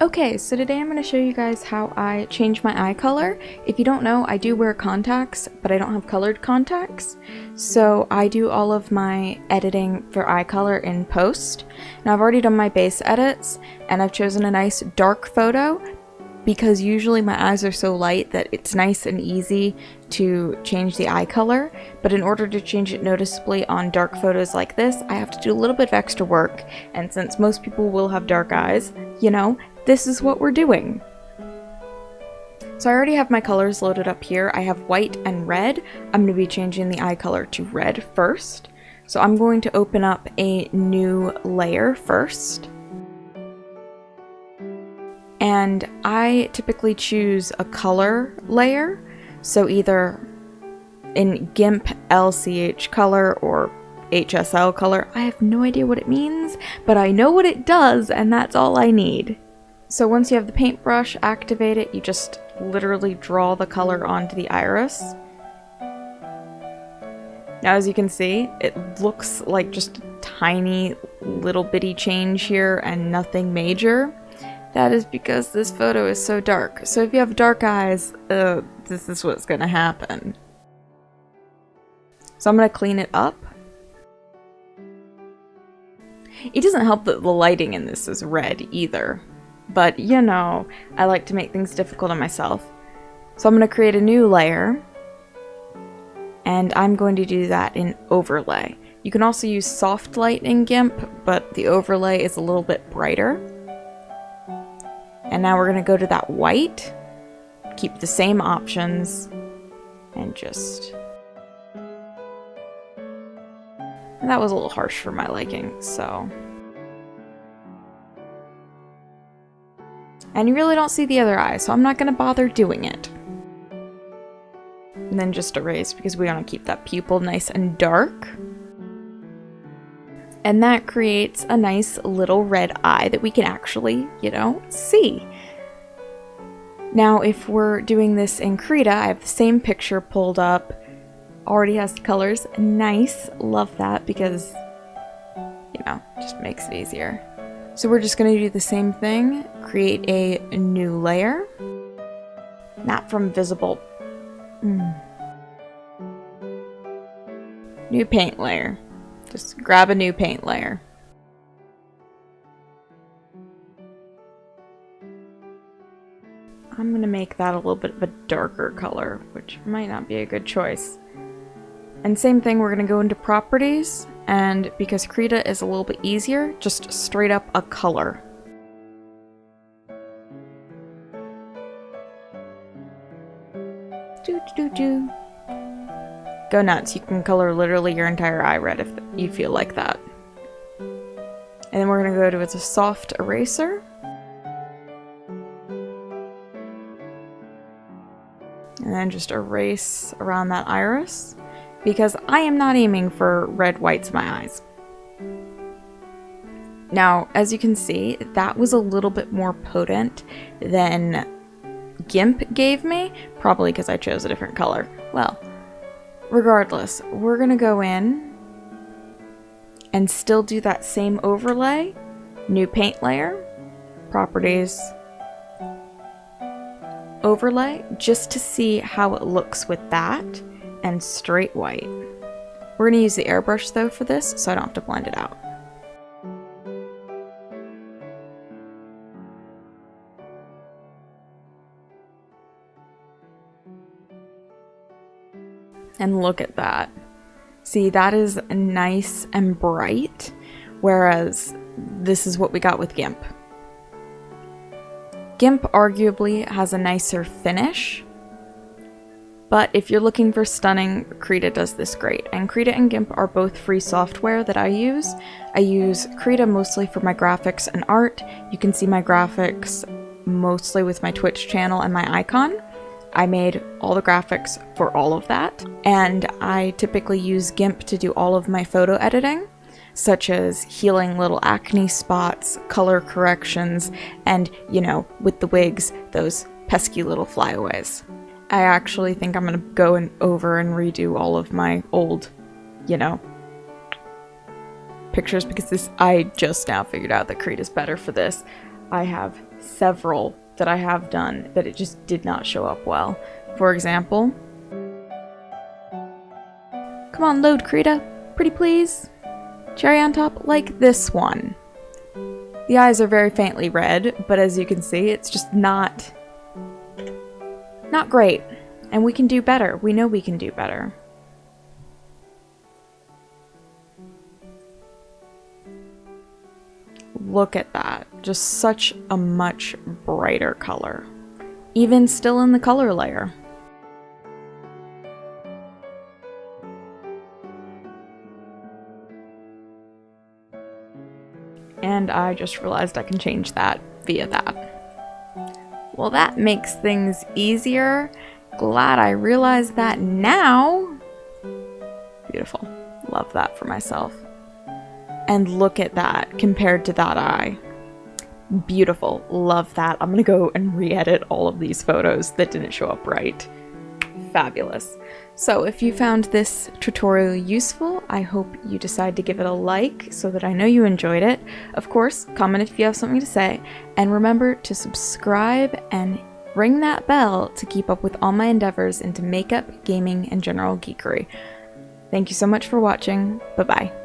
Okay, so today I'm going to show you guys how I change my eye color. If you don't know, I do wear contacts, but I don't have colored contacts. So I do all of my editing for eye color in post. Now I've already done my base edits, and I've chosen a nice dark photo because usually my eyes are so light that it's nice and easy to change the eye color. But in order to change it noticeably on dark photos like this, I have to do a little bit of extra work. And since most people will have dark eyes, you know, this is what we're doing. So I already have my colors loaded up here. I have white and red. I'm going to be changing the eye color to red first. So I'm going to open up a new layer first. And I typically choose a color layer. So either in GIMP LCH color or HSL color. I have no idea what it means, but I know what it does, and that's all I need. So once you have the paintbrush, activate it, you just literally draw the color onto the iris. Now as you can see, it looks like just a tiny little bitty change here and nothing major. That is because this photo is so dark. So if you have dark eyes, this is what's gonna happen. So I'm gonna clean it up. It doesn't help that the lighting in this is red either. But, you know, I like to make things difficult on myself. So I'm going to create a new layer. And I'm going to do that in overlay. You can also use soft light in GIMP, but the overlay is a little bit brighter. And now we're going to go to that white. Keep the same options. And just... And that was a little harsh for my liking, so... And you really don't see the other eye, so I'm not going to bother doing it. And then just erase, because we want to keep that pupil nice and dark. And that creates a nice little red eye that we can actually, you know, see. Now, if we're doing this in Krita, I have the same picture pulled up. Already has the colors. Nice. Love that, because, you know, just makes it easier. So we're just going to do the same thing, create a new layer, not from visible, new paint layer, just grab a new paint layer. I'm going to make that a little bit of a darker color, which might not be a good choice. And same thing, we're going to go into properties, and because Krita is a little bit easier, just straight up a color. Go nuts, you can color literally your entire eye red if you feel like that. And then we're going to go to a soft eraser. And then just erase around that iris. Because I am not aiming for red whites in my eyes. Now, as you can see, that was a little bit more potent than GIMP gave me, probably because I chose a different color. Well, regardless, we're going to go in and still do that same overlay, new paint layer, properties, overlay, just to see how it looks with that. And straight white. We're going to use the airbrush though for this, so I don't have to blend it out. And look at that. See, that is nice and bright, whereas this is what we got with GIMP. GIMP arguably has a nicer finish. But if you're looking for stunning, Krita does this great. And Krita and GIMP are both free software that I use. I use Krita mostly for my graphics and art. You can see my graphics mostly with my Twitch channel and my icon. I made all the graphics for all of that. And I typically use GIMP to do all of my photo editing, such as healing little acne spots, color corrections, and, you know, with the wigs, those pesky little flyaways. I actually think I'm going to go over and redo all of my old, you know, pictures because I just now figured out that Krita is better for this. I have several that I have done that it just did not show up well. For example, come on, load Krita, pretty please. Cherry on top, like this one. The eyes are very faintly red, but as you can see, it's just not great. And we can do better. We know we can do better. Look at that. Just such a much brighter color. Even still in the color layer. And I just realized I can change that via that. Well, that makes things easier. Glad I realized that now. Beautiful. Love that for myself. And look at that compared to that eye. Beautiful. Love that. I'm gonna go and re-edit all of these photos that didn't show up right. Fabulous. So if you found this tutorial useful, I hope you decide to give it a like so that I know you enjoyed it. Of course, comment if you have something to say, and remember to subscribe and ring that bell to keep up with all my endeavors into makeup, gaming, and general geekery. Thank you so much for watching. Bye-bye.